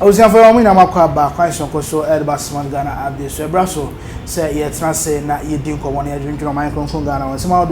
was for a minute, I'm quite so Edbasman Ghana at this Brasso. Say, yet, not say, not you didn't come on here drinking my from Ghana. And somehow,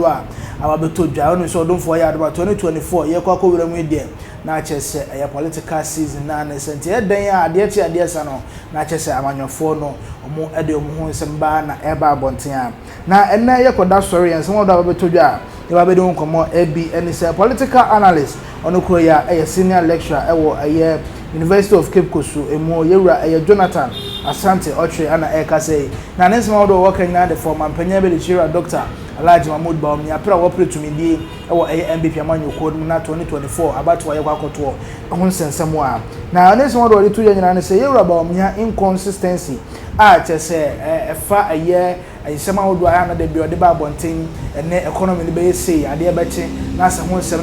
I will be told you, so don't for about 2024. You're quite over with them. Not just a political season, none is and yet, they are dear son, not just I'm on your phone or more Adom, some ban, Eba Bontian. Now, and now you're that story, and some of that will be told you. You have been doing come on, AB, and it's a political analyst on Okoya, a senior lecturer, a year. University of Cape Coast, a more Yura, Jonathan, Asante, Otre, and Eka say. Now, this model working now the form and Penyabel Chira Doctor, Elijah Mahmoud Bawumia, Pra operate to me, our NPP Manu Code, now 2024, about why you walk to a Hunsen somewhere. Now, this model, the 2 years and say, Yura Bawumia inconsistency. I just say, a far a year, and somehow do I have the Biodiba Bonting, and the economy in the bay say, I dear Betty, Nasa Hunsen,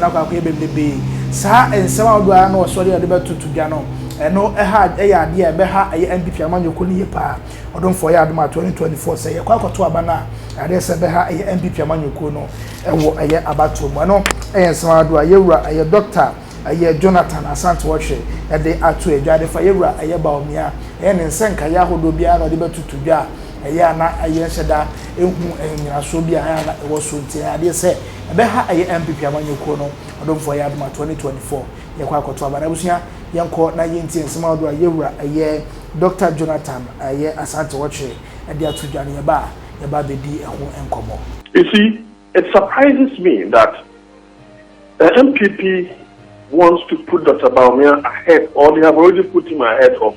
baby. Sa and somehow do I know sorry about to Gano. And no, I had a idea, Beha, a NPP among your colleague pa, or don't for Yadma 2024, say a quack to a banana, and there's a Beha, a NPP among your cono, and what a year about to Mano, and somehow do a doctor, a year Jonathan, Asante watching, and they are to a jade for Yura, a year Bawumia, and in Sanka Yaho do be an audible to Tuja, a year not a year Shada, and Sobia was soon, I dare say, a Beha, a NPP among your cono. Adom for Yadma 2024. Yakwa to Abanabusia, young court 19 small do a year, Dr. Jonathan, a year Asante Watche, and they are to Johnny Yaba the D and Como. You see, it surprises me that the MPP wants to put Dr. Bawumia ahead, or they have already put him ahead of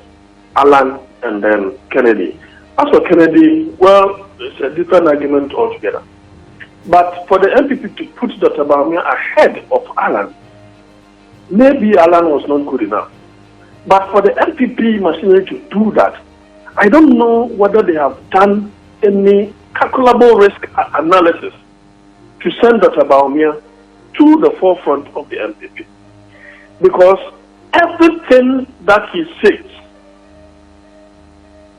Alan and then Kennedy. As for Kennedy, well, it's a different argument altogether. But for the MPP to put Dr. Bawumia ahead of Alan, maybe Alan was not good enough. But for the MPP machinery to do that, I don't know whether they have done any calculable risk analysis to send Dr. Bawumia to the forefront of the MPP. Because everything that he says,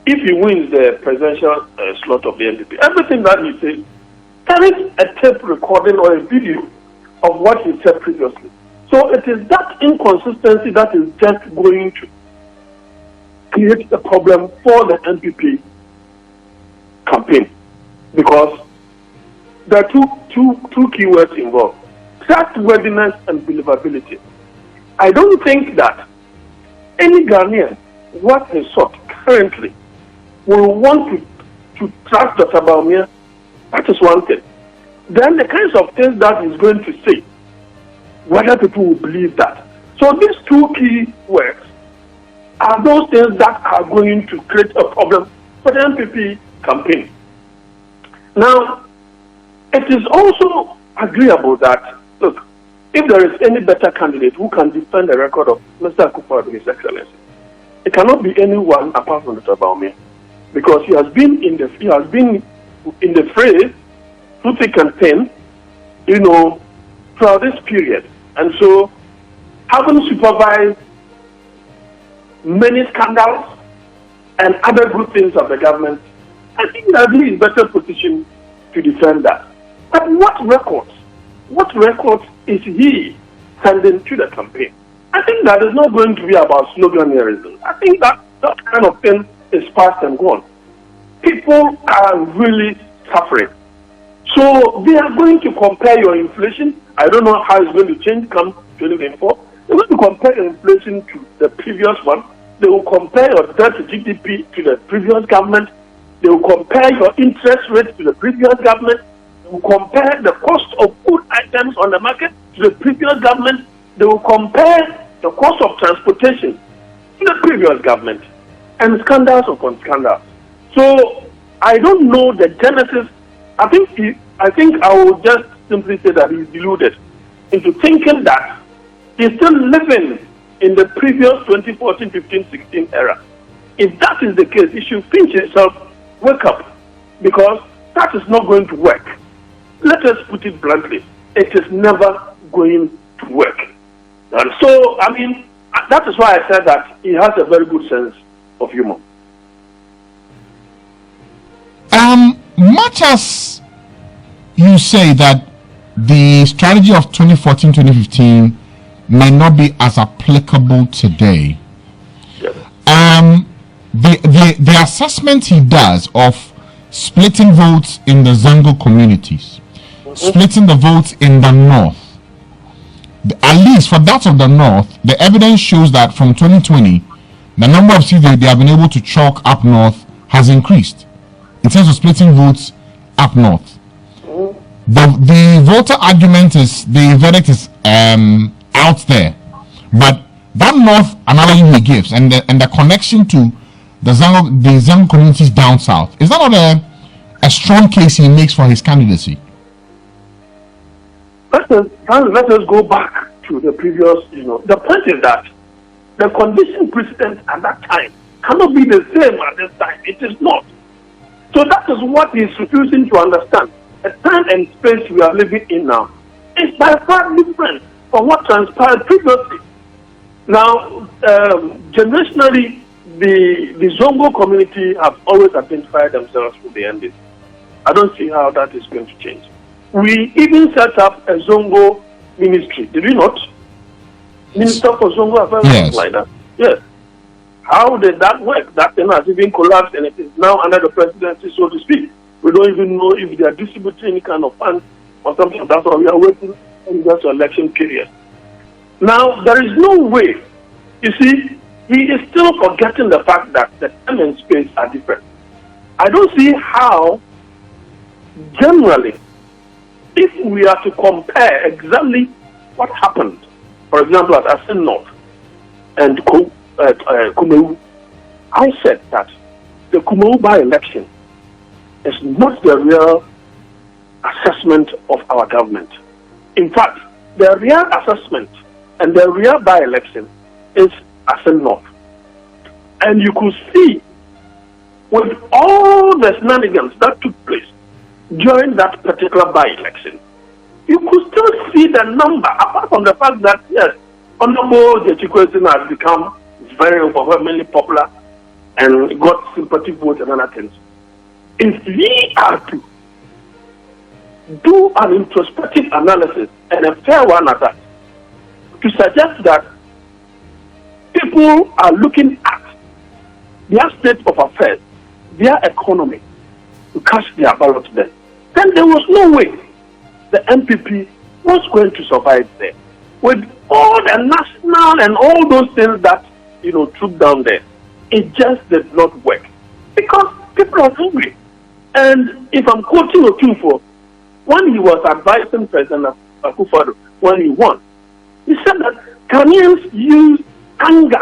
if he wins the presidential slot of the MPP, everything that he says, there is a tape recording or a video of what he said previously. So it is that inconsistency that is just going to create a problem for the NPP campaign. Because there are two keywords involved: trustworthiness and believability. I don't think that any Ghanaian, what he sought currently, will want to trust Dr. Bawumia. That is one thing. Then the kinds of things that he's going to say, whether people will believe that. So these two key words are those things that are going to create a problem for the NPP campaign. Now, it is also agreeable that, look, if there is any better candidate who can defend the record of Mr. Akufo-Addo, His Excellency, it cannot be anyone apart from Dr. Bawumia, because he has been in the fray, through thick and thin, throughout this period. And so, having supervised many scandals and other good things of the government, I think that he is better positioned to defend that. But what records is he sending to the campaign? I think that is not going to be about sloganeerism. I think that kind of thing is past and gone. People are really suffering. So they are going to compare your inflation. I don't know how it's going to change come 2024. They're going to compare your inflation to the previous one. They will compare your debt to GDP to the previous government. They will compare your interest rate to the previous government. They will compare the cost of food items on the market to the previous government. They will compare the cost of transportation to the previous government. And scandals upon scandals. So I don't know the genesis. I think I will just simply say that he's deluded into thinking that he's still living in the previous 2014, 15, 16 era. If that is the case, he should pinch himself, wake up, because that is not going to work. Let us put it bluntly. It is never going to work. And so, that is why I said that he has a very good sense of humor. Much as you say that the strategy of 2014-2015 may not be as applicable today, yes. the assessment he does of splitting votes in the Zango communities, splitting the votes in the north, at least for that of the north, the evidence shows that from 2020, the number of seats they have been able to chalk up north has increased in terms of splitting votes up north. The voter argument is, the verdict is out there, but that north analogy he gives and the connection to the Zango communities down south, is that not a strong case he makes for his candidacy? Let us go back to the previous, the point is that the condition precedent at that time cannot be the same at this time. It is not. So that is what he is refusing to understand. The time and space we are living in now is by far different from what transpired previously. Now, generationally, the Zongo community have always identified themselves with the NDC. I don't see how that is going to change. We even set up a Zongo ministry, did we not? Minister for Zongo Affairs, yes. Like that. Yes. How did that work? That thing has even collapsed and it is now under the presidency, so to speak. We don't even know if they are distributing any kind of funds or something. That's why we are waiting in this election period. Now, there is no way. You see, he is still forgetting the fact that the time and space are different. I don't see how, generally, if we are to compare exactly what happened, for example, at Asin North and Kumeu, I said that the Kumeu by-election is not the real assessment of our government. In fact, the real assessment and the real by-election is Asin North. And you could see, with all the shenanigans that took place during that particular by-election, you could still see the number, apart from the fact that, yes, Honorable Jechikwesi has become very overwhelmingly popular and got sympathy votes and other things. If we are to do an introspective analysis, and a fair one at that, to suggest that people are looking at their state of affairs, their economy, to cast their ballot there, then there was no way the NPP was going to survive there. With all the national and all those things that, took down there, it just did not work. Because people are hungry. And if I'm quoting Otunfo, when he was advising President Akufo-Addo, when he won, he said that Ghanaians use anger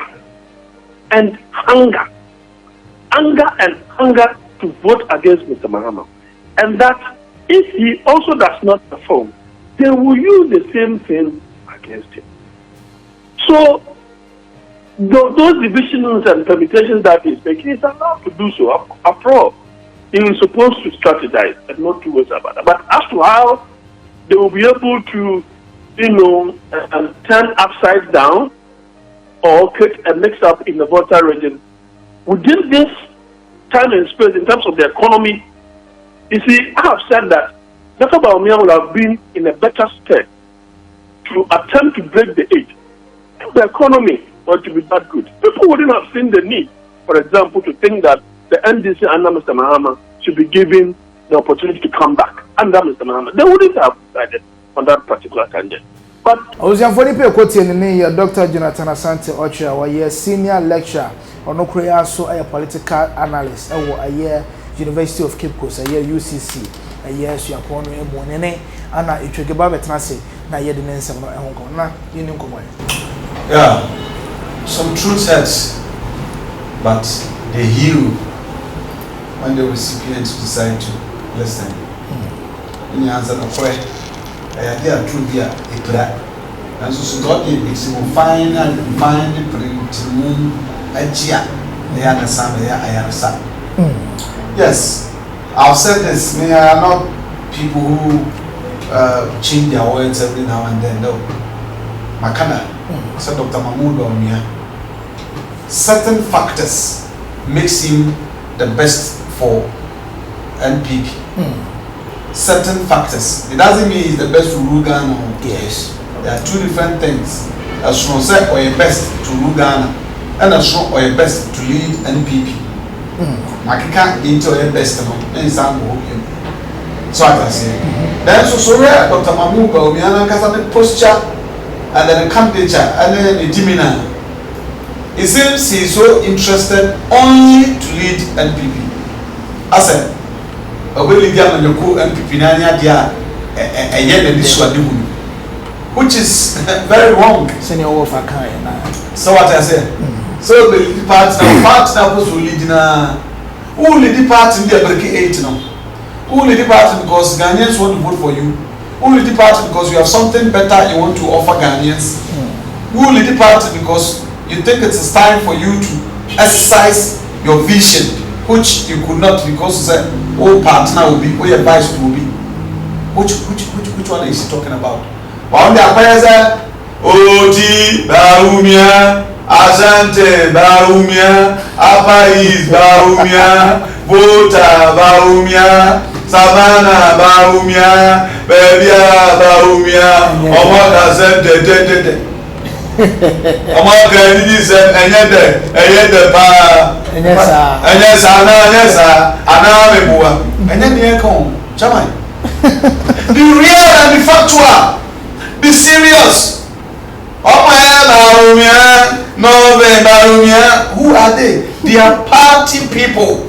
and hunger to vote against Mr. Mahama. And that if he also does not perform, they will use the same thing against him. So, those divisions and permutations that he's making, he's allowed to do so. After all, he is supposed to strategize and not two ways about it. But as to how they will be able to, turn upside down or create a mix-up in the voter region within this time and space in terms of the economy, you see, I have said that Dr. Bawumia will have been in a better state to attempt to break the age. If the economy were to be that good, people wouldn't have seen the need, for example, to think that the NDC under Mr. Mahama should be given the opportunity to come back under Mr. Mahama. They wouldn't have decided on that particular tangent. But I was young for the people Dr. Jonathan Asante Ocha, a senior lecturer on Okrea, so a political analyst, a year University of Cape Coast, a year UCC, a year Agyapong, Monene, and I took about a transit, na year the Nancy and Hong Kong. Na, you know, yeah, some truth hurts, but they heal when the recipients decide to listen. In the answer, no way. They are true here, and so God makes him find the print moon a chia. They understand, I understand. Yes, I've said this. I are not people who change their words every now and then. No, Makana, said Dr. Bawumia. Certain factors makes him the best for NPP. Certain factors. It doesn't mean he's the best to rule Ghana. Yes. There are two different things. As from say or a best to rule Ghana. and a strong or best to lead NPP. I can't into a best and some him. So I can say. Then so rare Dr. Mamu Bawumia has a posture and then a candidature and then a demeanor. It seems he is so interested only to lead NPP. I said, a willing young NPP Nanya dia a yen and this one, which is very wrong. Senior So what I say? So the partner was leading who lead the party in the American 8 now. Who lead the party because Ghanaians want to vote for you? Who lead the party because you have something better you want to offer Ghanaians? Who lead the party because you think it's time for you to exercise your vision, which you could not because you said, oh, partner will be, oh, your advice will be. Which one is he talking about? One the appearance, Oti Bawumia, Asante Bawumia, Apais Bawumia, Vota Bawumia, Savannah Bawumia, Bebia Bawumia, Omaka Sente. Omaka Nidi said, and yet pa, and yes, Anamebua, and then the echo, Jamai. Be real and be factual. Be serious. Who are they? They are party people.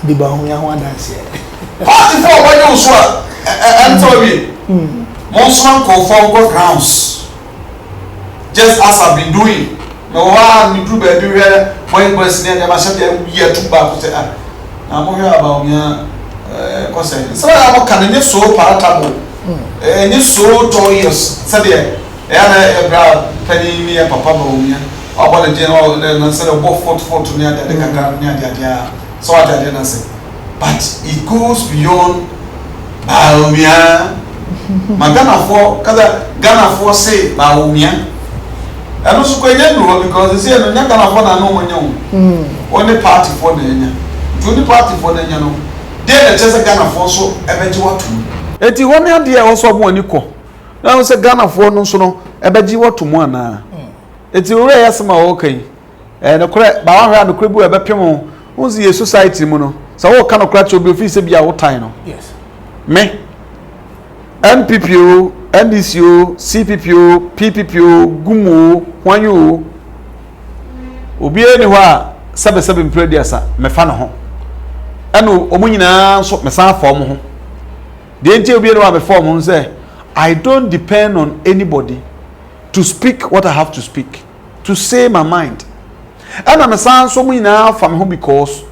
The Bawumia one dance here. Party for what you saw. And told me, most man go for grounds. Just as I've been doing. No one do baby here. When person near the machine, year two back. I'm here about me. So I'm can so palatable. And you so joyous. Said a brow penny me a papa Bawumia. About the general, then instead of both 44 to near the near so I didn't say. But it goes beyond Bawumia. Magana for Ghana for say Bawumia. And also because they say Ghana for no one. Only party for the only party for the they the just Ghana for so eventually what to. Eti one idea also one equal. Now say Ghana for no so no ebeji what to mo na. Eti ore yasema okay. No correct ba wan hwa no krebu ebepem unzi ye society mu no. So wo kan okra cho bi ofi se bia wo tan no. Yes. Me NPP, NDC, CPP, PPP, Gumu, Hwanyu. Obi eni hɔ a sebe mprediasa me fa no ho. Eno omu nyina so me san form ho. De enti obi eni hɔ a me form ho say I don't depend on anybody to speak what I have to speak, to say my mind. And I'm a son so many now from home because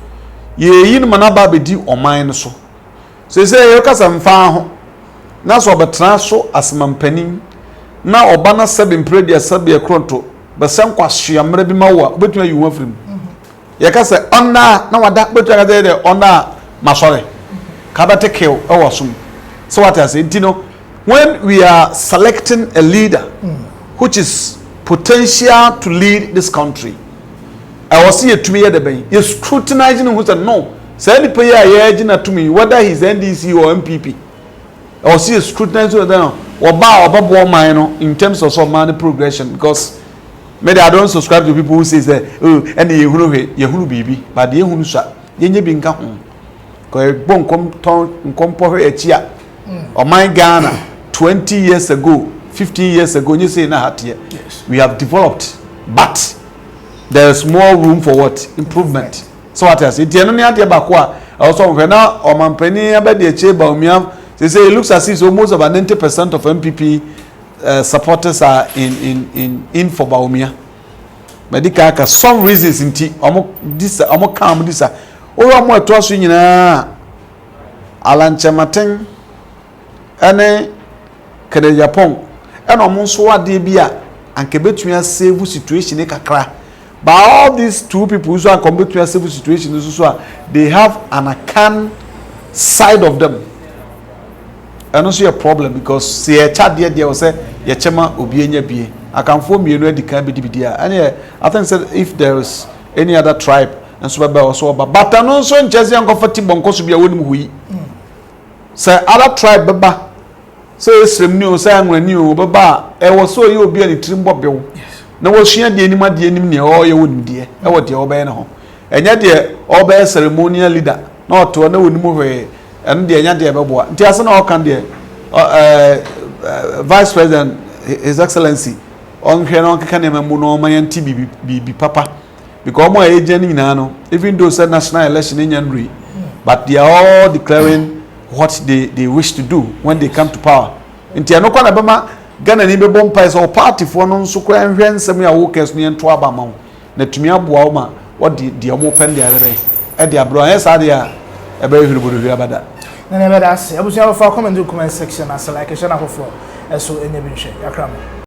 ye yin manaba be di o mind so. So say you kasam fa na so betra so asmampanin na obana sebe mpredia sebe ekronto be san kwahwe amra bi ma wo obetuma yi wo afrim. Ye kasa ona na wada betuma ga dey ona masore. Ka bete kill e wo sum. So what I say, you know, when we are selecting a leader which is potential to lead this country, I was here to me at the bank. You're scrutinizing who said no. Say any player to me, whether he's NDC or NPP. I was here scrutinizing them or minor in terms of some money progression because maybe I don't subscribe to people who say that oh and the baby, but the Yehunu shot. Yenye binka home. Because bon come chia or my Ghana 20 years ago, 15 years ago, you say na here. Yes. We have developed, but there's more room for what? Improvement. So what else? It also when now or Mampeni about the Bawumia, they say it looks as if almost about 90% of MPP supporters are in for Bawumia. But some reasons in this calm this or more to us in Alan Chamatin and Agyapong and almost what they be and Quebetuan save situation kakra. But all these two people who are coming to a civil situation, they have an account side of them. And also a problem because see a chat there was say Yachema Obinya be. I can form you know the can be DBD. And I think said if there is any other tribe and so also but I know so in Jersey and comfortable because be a winning say other tribe baba. So it's new, say I'm new, baba. I was so you be any trim bob. na wɔsua de anim ade anim ne ɔyɛ wonim de ɛwɔ de ɔbɛyɛ ne ho ɛnya de ɔbɛyɛ ceremonial leader na ɔto na wonim hwɛ ɛno de ɛnya de ɛbɛboa nti ase na ɔka de vice president his excellency ɔnhwɛ na ɔkeka ne mamu no ɔma yɛnti bi papa because ɔmo agent nyinaa no even though said national election in January but they are all declaring what they wish to do when they come to power nti ɛno kwa na bɛma Ghana ni bɛbɔ mpa sɛ party for no nso kwa nhwɛ nsɛm ya wo kɛs no yɛnto aba ma wo na tumi aboa wo ma wɔde de ɔmo pɛn de arebe ɛde abro ayɛ saa de a ɛbɛyɛ hwiribodhwiri abada na ne bɛda ase abusia fa comment section as like share na hofo ɛso enye bi nhwɛ yakra mo